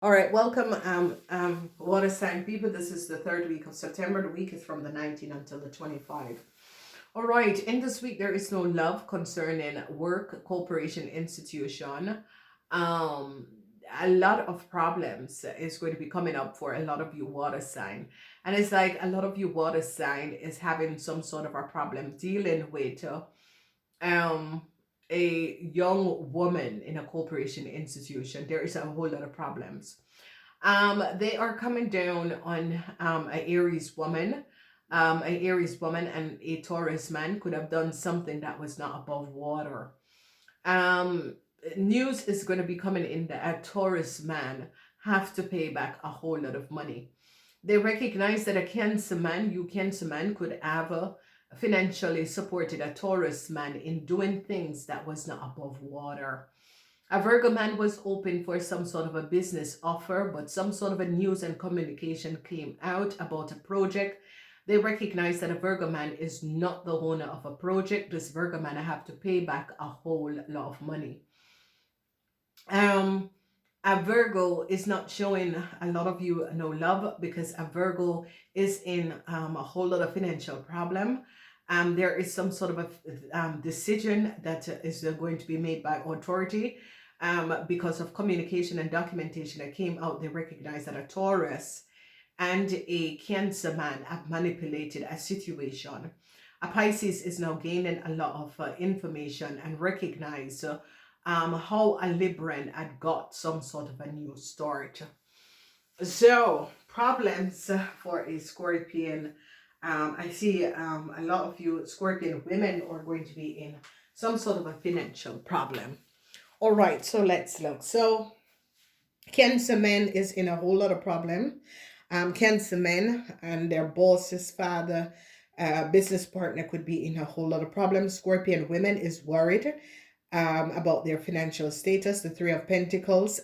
All right, welcome, water sign people. This is the third week of September. The week is from the 19th until the 25th. All right, in this week there is no love concerning work, corporation, institution. Um, a lot of problems is going to be coming up for a lot of you water sign, and it's like a lot of you water sign is having some sort of a problem dealing with um a young woman in a corporation institution. There is a whole lot of problems. They are coming down on a Aries woman and a Taurus man could have done something that was not above water. Um, News is going to be coming in that a Taurus man have to pay back a whole lot of money. They recognize that a Cancer man, you Cancer man, could have financially supported a Taurus man in doing things that was not above water. A Virgo man was open for some sort of a business offer, but some sort of a news and communication came out about a project. They recognize that a Virgo man is not the owner of a project. This Virgo man have to pay back a whole lot of money. Um, a Virgo is not showing a lot of you no love because a Virgo is in a whole lot of financial problem. There is some sort of a decision that is going to be made by authority because of communication and documentation that came out. They recognize that a Taurus and a Cancer man have manipulated a situation. A Pisces is now gaining a lot of information and recognize how a Libran had got some sort of a new start. So, problems for a Scorpion. I see a lot of you Scorpion women are going to be in some sort of a financial problem. All right, so let's look. So, Cancer men is in a whole lot of problem. Cancer men and their boss's father, business partner could be in a whole lot of problems. Scorpion women is worried about their financial status. The Three of Pentacles.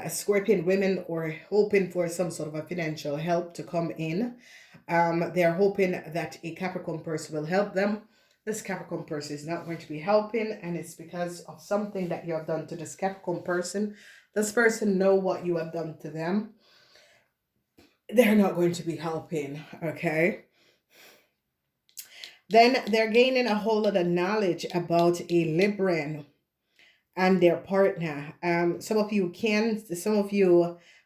Scorpion women are hoping for some sort of a financial help to come in. They're hoping that a Capricorn person will help them. This Capricorn person is not going to be helping, and it's because of something that you have done to this Capricorn person. This person know what you have done to them. They're not going to be helping, okay? Then they're gaining a whole lot of knowledge about a Libran and their partner. Some of you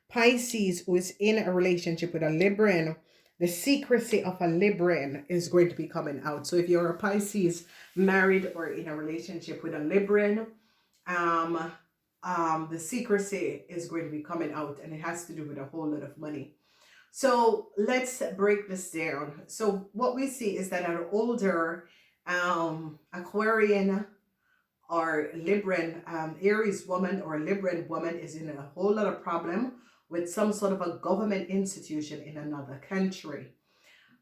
Pisces who is in a relationship with a Libran, the secrecy of a Libran is going to be coming out. So if you're a Pisces married or in a relationship with a Libran, um, the secrecy is going to be coming out, and it has to do with a whole lot of money. So let's break this down. So what we see is that an older Aquarian or Libran Aries woman or Libran woman is in a whole lot of problem with some sort of a government institution in another country.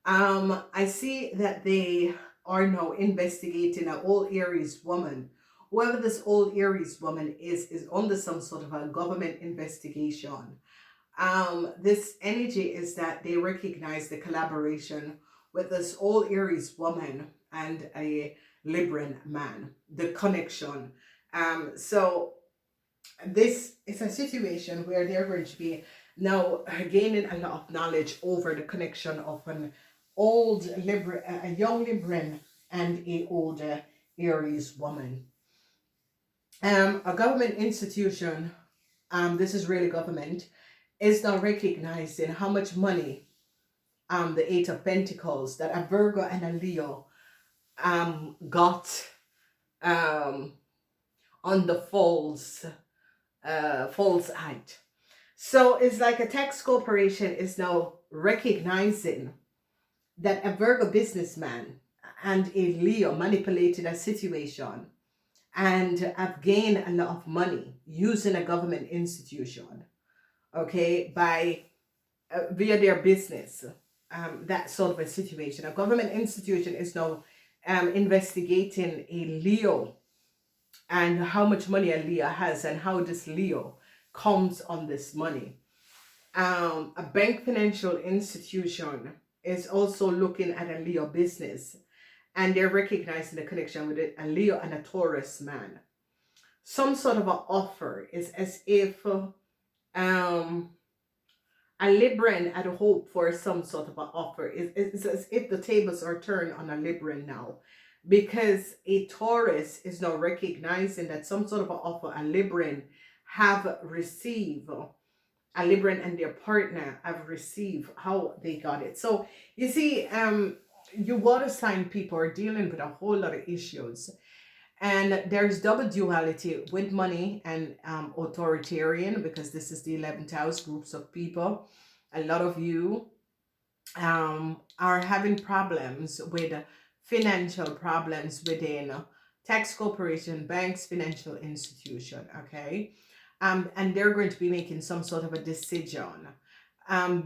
I see that they are now investigating an old Aries woman. Whoever this old Aries woman is under some sort of a government investigation. This energy is that they recognize the collaboration with this old Aries woman and a Libran man, the connection. So this is a situation where they're going to be now gaining a lot of knowledge over the connection of an old Libra, a young Libran and a older Aries woman. A government institution, this is really government, is now recognizing how much money the Eight of Pentacles that a Virgo and a Leo got um, on the false act. So it's like a tax corporation is now recognizing that a Virgo businessman and a Leo manipulated a situation and have gained a lot of money using a government institution, okay, by via their business. That sort of a situation. A government institution is now investigating a Leo and how much money a Leo has and how this Leo comes on this money. A bank financial institution is also looking at a Leo business, and they're recognizing the connection with a Leo and a Taurus man. Some sort of an offer is as if Um, a Libran had hope for some sort of an offer. It's as if the tables are turned on a Libran now, because a Taurus is now recognizing that some sort of an offer a Libran have received, a Libran and their partner have received, how they got it. So you see, you water sign people are dealing with a whole lot of issues, and there's double duality with money and authoritarian, because this is the 11th house, groups of people. A lot of you are having problems with financial problems within tax corporation, banks, financial institution. Okay. And they're going to be making some sort of a decision,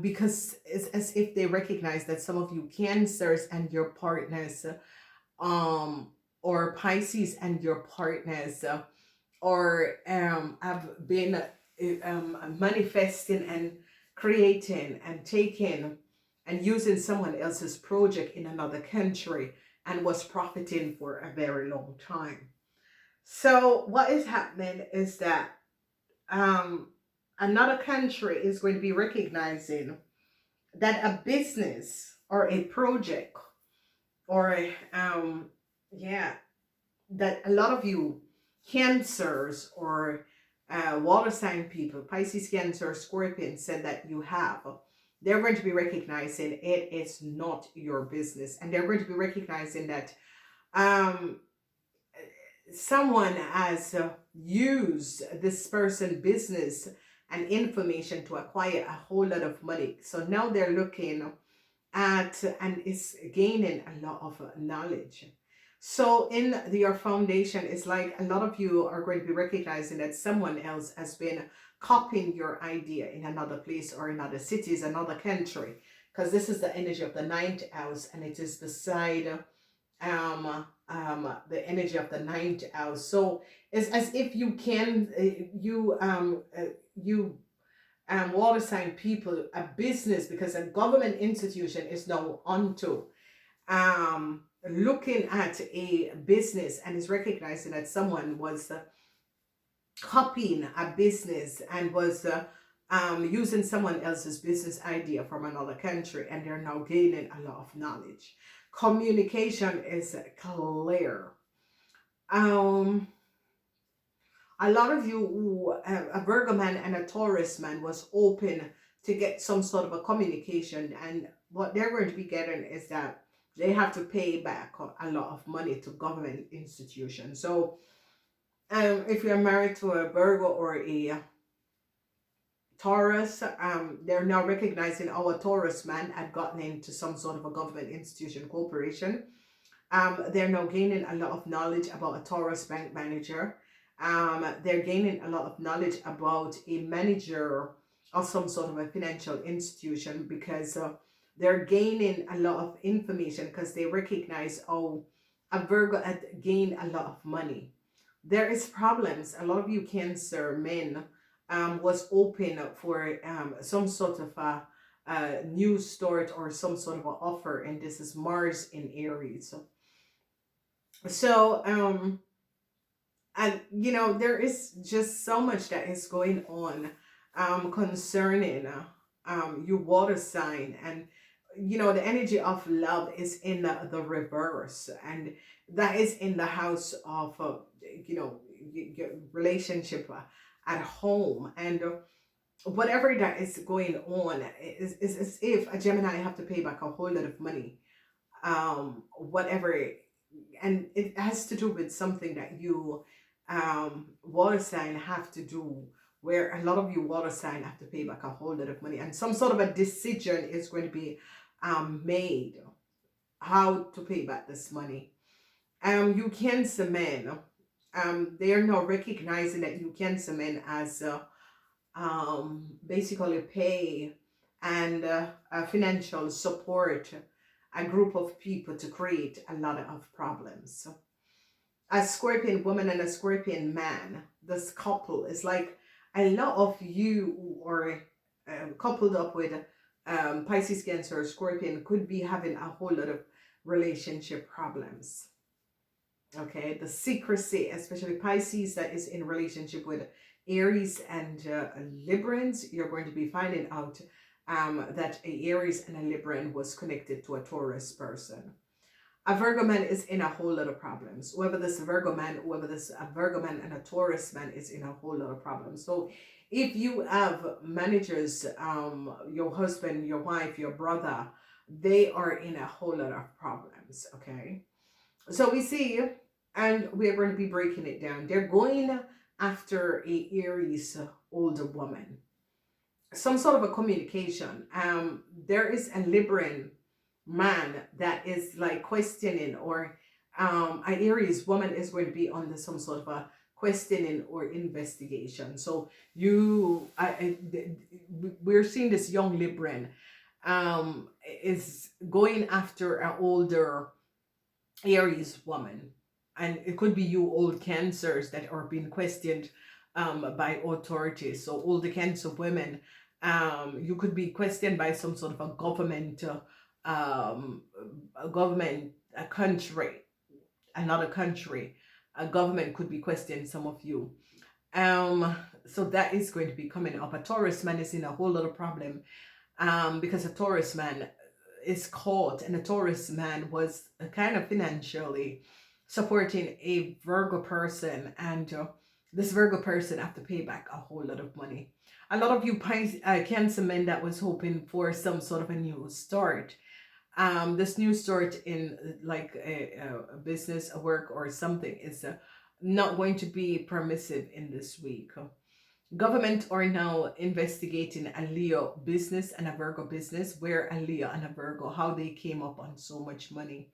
because it's as if they recognize that some of you cancers and your partners, um or Pisces and your partners, or have been manifesting and creating and taking and using someone else's project in another country, and was profiting for a very long time. So what is happening is that another country is going to be recognizing that a business or a project, or yeah, that a lot of you cancers or water sign people, Pisces, Cancer, Scorpion, said that you have, they're going to be recognizing it is not your business, and they're going to be recognizing that um someone has used this person business and information to acquire a whole lot of money. So now they're looking at and is gaining a lot of knowledge. So in your foundation, it's like a lot of you are going to be recognizing that someone else has been copying your idea in another place or in other cities, another country, because this is the energy of the ninth house, and it is beside the energy of the ninth house. So it's as if you can you water sign people a business, because a government institution is now onto looking at a business and is recognizing that someone was copying a business and was using someone else's business idea from another country, and they're now gaining a lot of knowledge. Communication is clear. Um, a lot of you, a Virgo man and a Taurus man, was open to get some sort of a communication, and what they're going to be getting is that they have to pay back a lot of money to government institutions. So if you're married to a Virgo or a Taurus, they're now recognizing our Taurus man had gotten into some sort of a government institution, corporation. They're now gaining a lot of knowledge about a Taurus bank manager. They're gaining a lot of knowledge about a manager of some sort of a financial institution, because they're gaining a lot of information, because they recognize, oh, a Virgo had gained a lot of money. There is problems. A lot of you Cancer men was open for some sort of a new start or some sort of an offer, and this is Mars in Aries. So and there is just so much that is going on concerning you water sign, and the energy of love is in the reverse, and that is in the house of your relationship at home, and whatever that is going on is as if a Gemini have to pay back a whole lot of money, whatever, and it has to do with something that you water sign have to do, where a lot of you water sign have to pay back a whole lot of money, and some sort of a decision is going to be made how to pay back this money. You Cancer men, they are now recognizing that you Cancer men as basically pay and financial support a group of people to create a lot of problems. A Scorpion woman and a Scorpion man, this couple is like a lot of you who are coupled up with Pisces, Cancer, or Scorpion could be having a whole lot of relationship problems. Okay, the secrecy, especially Pisces that is in relationship with Aries and Librans, you're going to be finding out that a Aries and a Libran was connected to a Taurus person. A Virgo man is in a whole lot of problems. Whoever this Virgo man, whoever this a Virgo man and a Taurus man is in a whole lot of problems. So if you have managers, your husband, your wife, your brother, they are in a whole lot of problems. Okay. So we see, and we're going to be breaking it down. They're going after a Aries older woman. Some sort of a communication. There is a Libran man that is like questioning, or an Aries woman is going to be under some sort of a questioning or investigation. So we're seeing this young Libran is going after an older Aries woman, and it could be you old cancers that are being questioned by authorities. So older cancer women, you could be questioned by some sort of a government, um, a country, another country. A government could be questioning some of you. So that is going to be coming up. A Taurus man is in a whole lot of problem, because a Taurus man is caught, and a Taurus man was kind of financially supporting a Virgo person, and this Virgo person have to pay back a whole lot of money. A lot of you Cancer men that was hoping for some sort of a new start. This new start in like a business, a work, or something is not going to be permissive in this week. Government are now investigating a Leo business and a Virgo business, where a Leo and a Virgo, how they came up on so much money.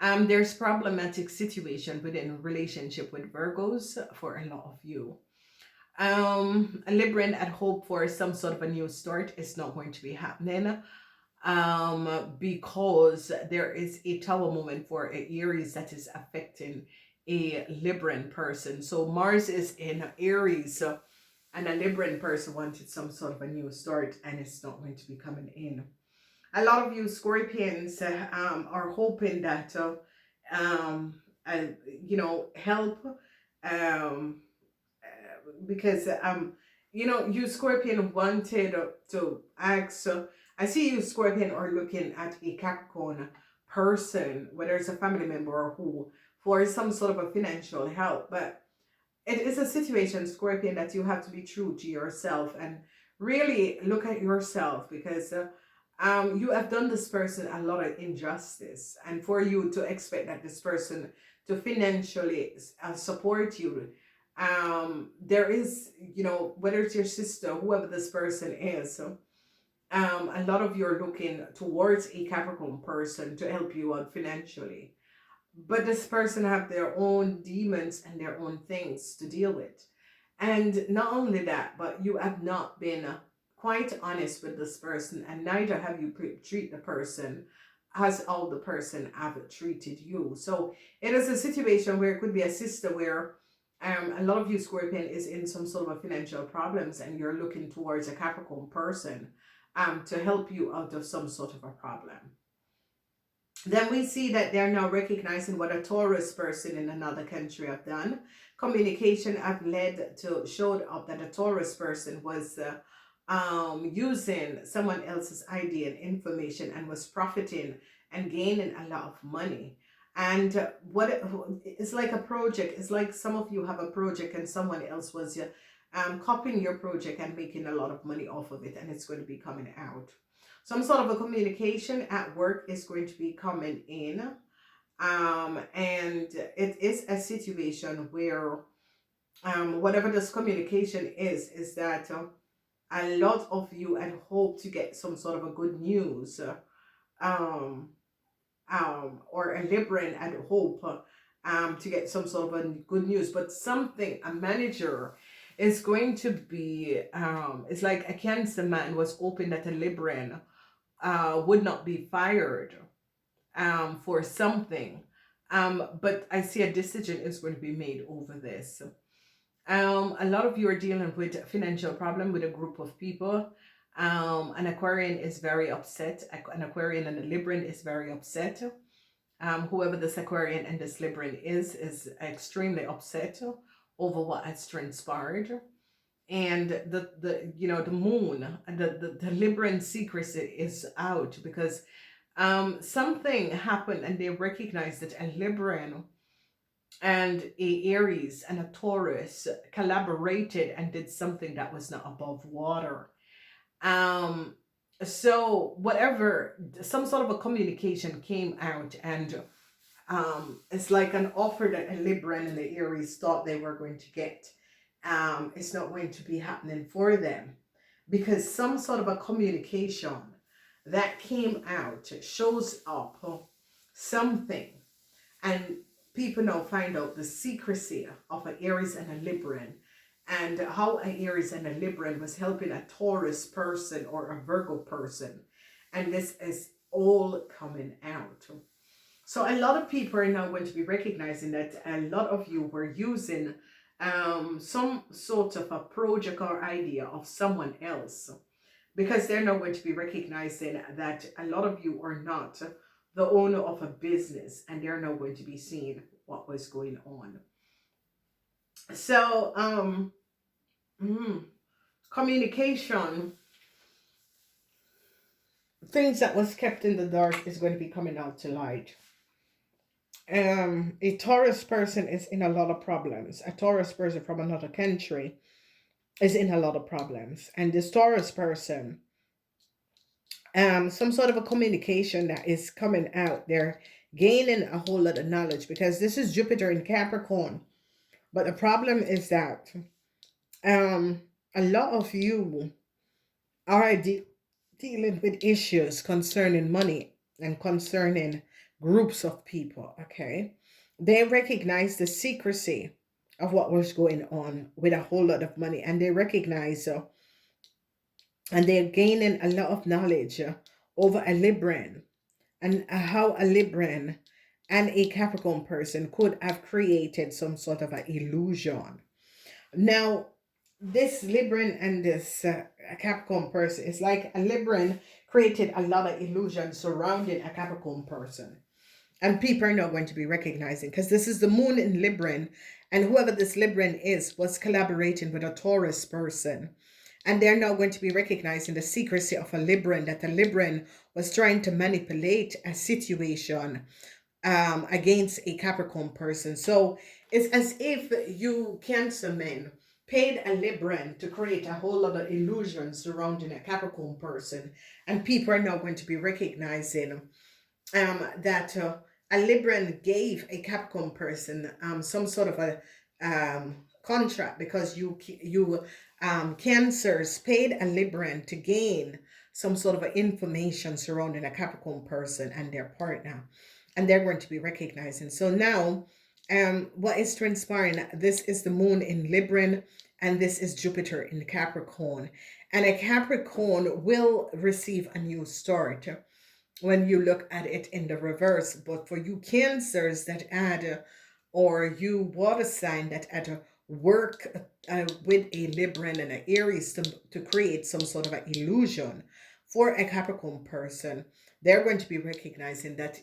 There's problematic situation within relationship with Virgos for a lot of you. A Libran at hope for some sort of a new start is not going to be happening, because there is a tower moment for a Aries that is affecting a Libran person. So Mars is in Aries, and a Libran person wanted some sort of a new start, and it's not going to be coming in. A lot of you Scorpions are hoping that uh, help, um, because you Scorpion wanted to ask. I see you Scorpion are looking at a Capricorn person, whether it's a family member or who, for some sort of a financial help. But it is a situation, Scorpion, that you have to be true to yourself and really look at yourself, because you have done this person a lot of injustice, and for you to expect that this person to financially support you, there is, whether it's your sister, whoever this person is, a lot of you are looking towards a Capricorn person to help you out financially. But this person have their own demons and their own things to deal with. And not only that, but you have not been quite honest with this person, and neither have you treat the person as how the person have treated you. So it is a situation where it could be a sister where a lot of you Scorpion is in some sort of a financial problems, and you're looking towards a Capricorn person to help you out of some sort of a problem. Then we see that they're now recognizing what a Taurus person in another country have done. Communication have led to showed up that a Taurus person was using someone else's idea and information, and was profiting and gaining a lot of money. And it's like a project. It's like some of you have a project and someone else was copying your project and making a lot of money off of it, and it's going to be coming out. Some sort of a communication at work is going to be coming in. And it is a situation where whatever this communication is that a lot of you had hoped to get some sort of a good news, or a Libran had hope to get some sort of a good news, but something, a manager is going to be, it's like a Cancer man was hoping that a Libran would not be fired for something. But I see a decision is going to be made over this. A lot of you are dealing with a financial problem with a group of people. An Aquarian is very upset. An Aquarian and a Libran is very upset. Whoever this Aquarian and this Libran is extremely upset over what has transpired. and the moon, the Libran secrecy is out, because something happened and they recognized that a Libran and a Aries and a Taurus collaborated and did something that was not above water. um so whatever, some sort of a communication came out, and it's like an offer that a Libran and the Aries thought they were going to get. It's not going to be happening for them, because some sort of a communication that came out shows up something, and people now find out the secrecy of an Aries and a Libran, and how an Aries and a Libran was helping a Taurus person or a Virgo person. And this is all coming out. So a lot of people are now going to be recognizing that a lot of you were using some sort of a project or idea of someone else, because they're now going to be recognizing that a lot of you are not the owner of a business, and they're now going to be seeing what was going on. So communication, things that was kept in the dark is going to be coming out to light. A Taurus person is in a lot of problems. A Taurus person from another country is in a lot of problems, and this Taurus person, some sort of a communication that is coming out. They're gaining a whole lot of knowledge, because this is Jupiter in Capricorn. But the problem is that um a lot of you are dealing with issues concerning money and concerning groups of people. Okay, they recognize the secrecy of what was going on with a whole lot of money, and they recognize and they're gaining a lot of knowledge over a Libran, and how a Libran and a Capricorn person could have created some sort of an illusion. Now, this Libran and this Capricorn person is like a Libran created a lot of illusion surrounding a Capricorn person. And people are not going to be recognizing, because this is the moon in Libran, and whoever this Libran is was collaborating with a Taurus person. And they're now going to be recognizing the secrecy of a Libran, that the Libran was trying to manipulate a situation against a Capricorn person. So it's as if you Cancer men paid a Libran to create a whole lot of illusions surrounding a Capricorn person, and people are now going to be recognizing that a Libran gave a Capricorn person some sort of a contract, because you Cancers paid a Libran to gain some sort of information surrounding a Capricorn person and their partner, and they're going to be recognizing. So now, what is transpiring? This is the moon in Libran, and this is Jupiter in Capricorn, and a Capricorn will receive a new start when you look at it in the reverse. But for you Cancers that add, or you water sign that add work with a Libran and an Aries to create some sort of an illusion for a Capricorn person, they're going to be recognizing that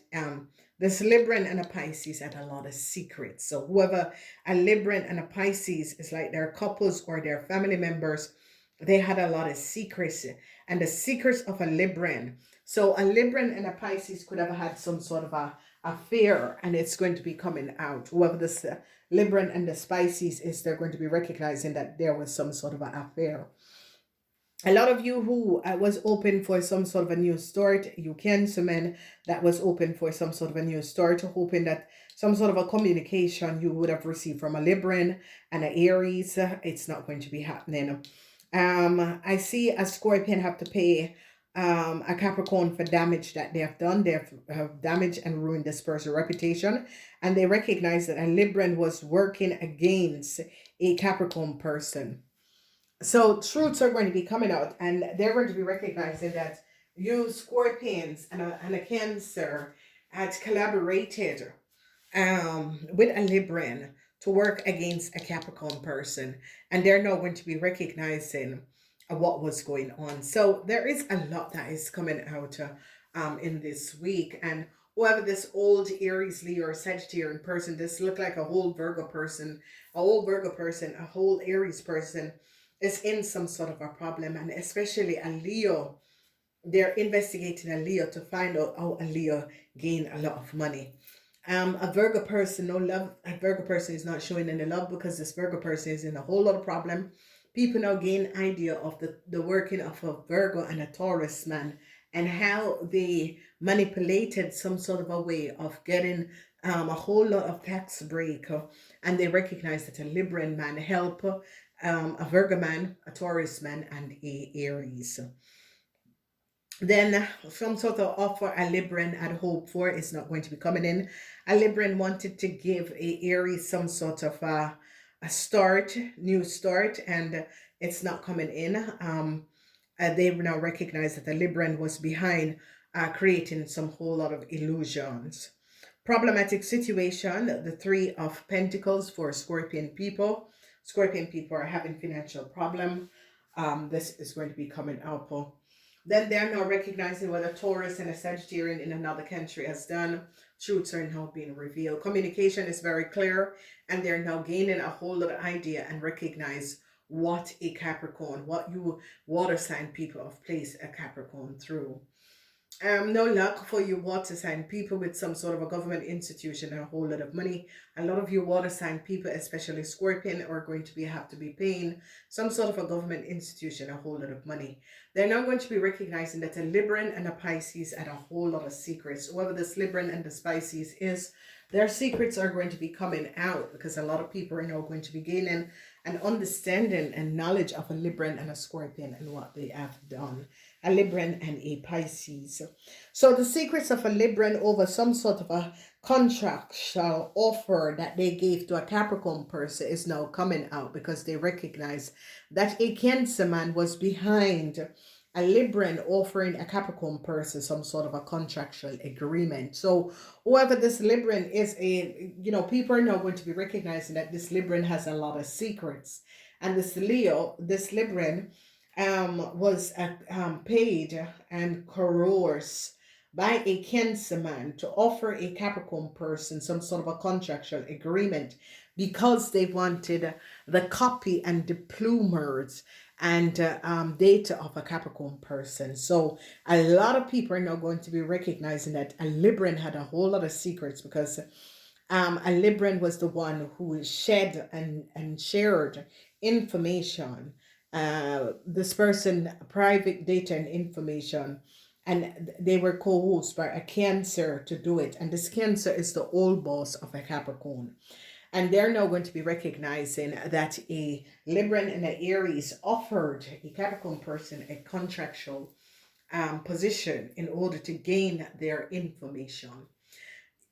this Libran and a Pisces had a lot of secrets. So whoever a Libran and a Pisces is like their couples or their family members, they had a lot of secrets, and the secrets of a Libran. So a Libran and a Pisces could have had some sort of a affair, and it's going to be coming out. Whoever this Libran and the Pisces is, they're going to be recognizing that there was some sort of an affair. A lot of you who was open for some sort of a new start, you Cancer men that was open for some sort of a new start, hoping that some sort of a communication you would have received from a Libran and an Aries, it's not going to be happening. I see a Scorpion have to pay a Capricorn for damage that they have done. They have damaged and ruined this person's reputation, and they recognize that a Libran was working against a Capricorn person. So truths are going to be coming out, and they're going to be recognizing that you Scorpions and a Cancer had collaborated with a Libran to work against a Capricorn person, and they're now going to be recognizing what was going on. So there is a lot that is coming out in this week, and whoever this old Aries, Leo, or Sagittarian person, this look like a whole Virgo person, a whole Virgo person, a whole Aries person, is in some sort of a problem, and especially a Leo. They're investigating a Leo to find out how a Leo gain a lot of money. A Virgo person, no love. A Virgo person is not showing any love because this Virgo person is in a whole lot of problem. People now gain idea of the working of a Virgo and a Taurus man, and how they manipulated some sort of a way of getting a whole lot of tax break. And they recognize that a Libran man help a Virgo man, a Taurus man, and a Aries. Then some sort of offer a Libran had hoped for is not going to be coming in. A Libran wanted to give a Aries some sort of a start, new start, and it's not coming in. They now recognize that the Libran was behind creating some whole lot of illusions. Problematic situation, the Three of Pentacles for Scorpion people. Scorpion people are having financial problem. This is going to be coming up. Then they're now recognizing what a Taurus and a Sagittarian in another country has done. Truths are now being revealed. Communication is very clear, and they're now gaining a whole lot of idea and recognize what a Capricorn, what you water sign people have placed a Capricorn through. No luck for you water sign people with some sort of a government institution and a whole lot of money. A lot of you water sign people, especially Scorpion, are going to have to be paying some sort of a government institution a whole lot of money. They're now going to be recognizing that a Libran and a Pisces had a whole lot of secrets. Whoever this Libran and the Pisces is, their secrets are going to be coming out, because a lot of people are now going to be gaining an understanding and knowledge of a Libran and a Scorpion and what they have done. A Libran and a Pisces. So the secrets of a Libran over some sort of a contractual offer that they gave to a Capricorn person is now coming out, because they recognize that a Cancer man was behind a Libran offering a Capricorn person some sort of a contractual agreement. So whoever this Libran is, people are now going to be recognizing that this Libran has a lot of secrets. And this Libran was paid and coerced by a Cancer man to offer a Capricorn person some sort of a contractual agreement, because they wanted the copy and diplomas and data of a Capricorn person. So a lot of people are now going to be recognizing that a Libran had a whole lot of secrets, because a Libran was the one who shed and shared information, this person private data and information, and they were co-hosts by a Cancer to do it, and this Cancer is the old boss of a Capricorn. And they're now going to be recognizing that a Libran and an Aries offered a Capricorn person a contractual position in order to gain their information.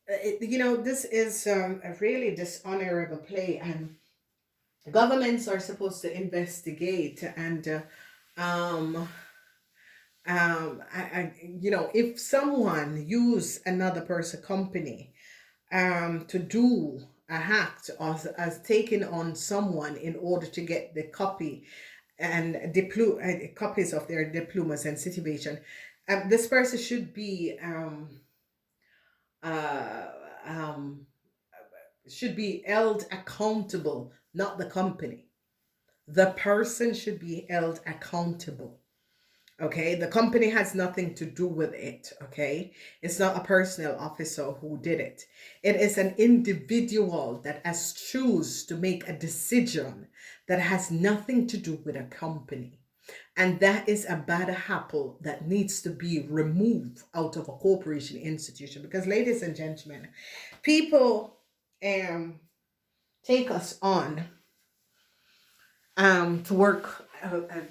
This is a really dishonorable play, and governments are supposed to investigate and if someone use another person company to do a act as taking on someone in order to get the copy and copies of their diplomas and situation, this person should be uh, um, held accountable, not the company. The person should be held accountable. Okay, the company has nothing to do with it. Okay, it's not a personnel officer who did it. It is an individual that has choose to make a decision that has nothing to do with a company. And that is a bad apple that needs to be removed out of a corporation institution. Because, ladies and gentlemen, people take us on to work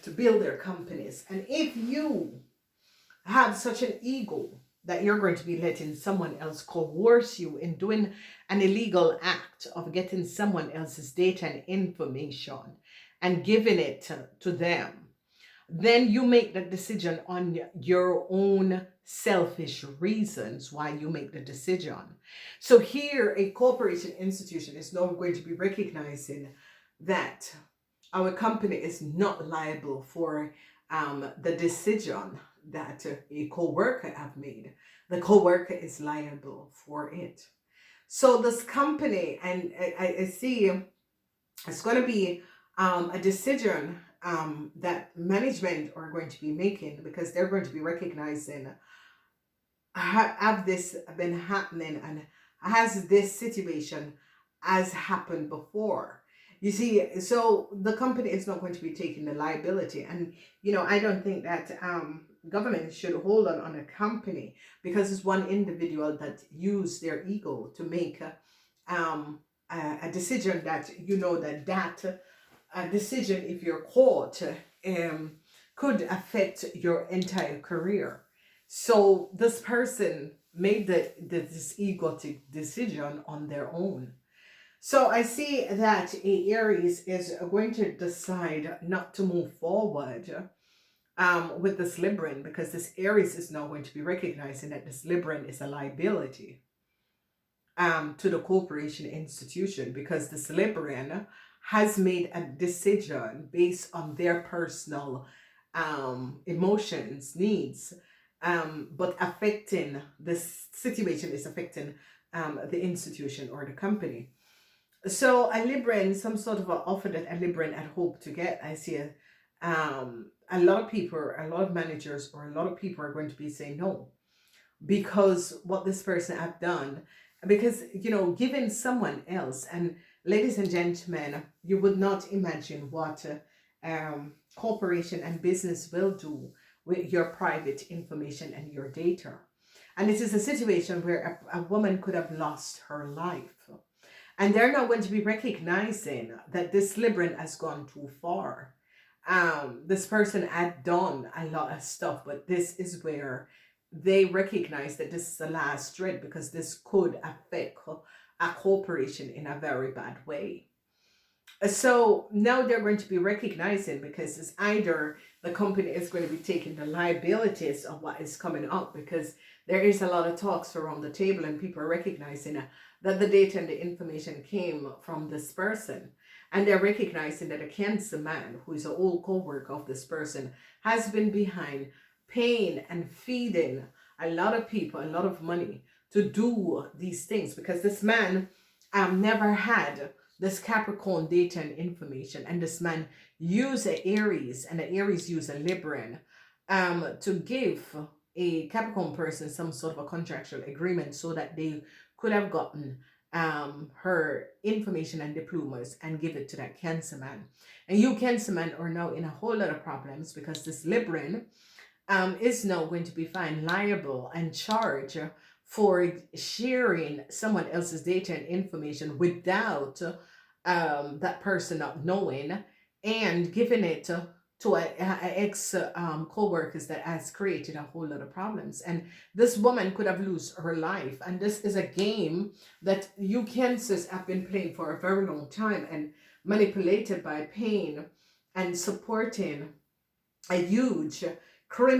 to build their companies. And if you have such an ego that you're going to be letting someone else coerce you in doing an illegal act of getting someone else's data and information and giving it to them, then you make the decision on your own selfish reasons why you make the decision. So here, a corporation institution is now going to be recognizing that our company is not liable for the decision that a co-worker have made. The co-worker is liable for it. So this company, and I see it's going to be a decision that management are going to be making, because they're going to be recognizing, have this been happening, and has this situation has happened before. You see, so the company is not going to be taking the liability. And I don't think that government should hold on a company because it's one individual that used their ego to make um a decision, that that a decision, if you're caught, um could affect your entire career. So this person made this egotic decision on their own. So I see that a Aries is going to decide not to move forward with this Libran, because this Aries is now going to be recognizing that this Libran is a liability to the corporation institution, because this Libran has made a decision based on their personal emotions, needs, but affecting this situation is affecting the institution or the company. So a Libran, some sort of an offer that a Libran had hoped to get, I see a lot of people, a lot of managers, or a lot of people are going to be saying no, because what this person have done, because given someone else. And ladies and gentlemen, you would not imagine what corporation and business will do with your private information and your data. And this is a situation where a woman could have lost her life, and they're not going to be recognizing that this Libran has gone too far. This person had done a lot of stuff, but this is where they recognize that this is the last thread, because this could affect a corporation in a very bad way. So now they're going to be recognizing, because it's either the company is going to be taking the liabilities of what is coming up, because there is a lot of talks around the table and people are recognizing that the data and the information came from this person. And they're recognizing that a cancer man, who is an old co-worker of this person, has been behind paying and feeding a lot of people a lot of money to do these things, because this man never had this Capricorn data and information, and this man used an Aries, and the Aries used a Libran to give a Capricorn person some sort of a contractual agreement, so that they could have gotten her information and diplomas and give it to that Cancer man. And you Cancer man are now in a whole lot of problems, because this Libran is now going to be found liable and charged for sharing someone else's data and information without that person not knowing, and giving it to a ex co-workers that has created a whole lot of problems. And this woman could have lost her life. And this is a game that you Cancers have been playing for a very long time, and manipulated by pain and supporting a huge criminal